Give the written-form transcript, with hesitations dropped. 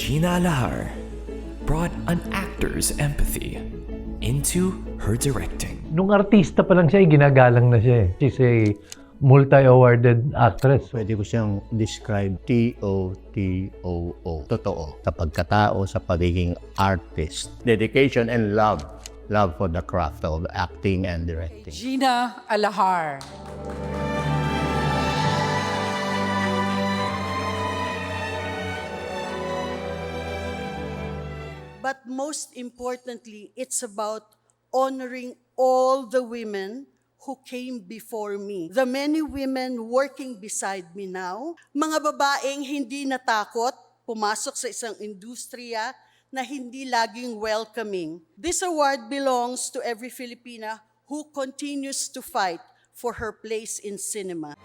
Gina Lahar brought an actor's empathy into her directing. Nung artista pa lang siya, ginagalang na siya eh. She's a multi-awarded actress. Pwede ko siyang describe TOTOO. Totoo. Sa pagkatao, sa pagiging artist. Dedication and love. Love for the craft of acting and directing. Gina Alahar. But most importantly, it's about honoring all the women who came before me. The many women working beside me now, mga babaeng hindi natakot pumasok sa isang industriya na hindi laging welcoming. This award belongs to every Filipina who continues to fight for her place in cinema.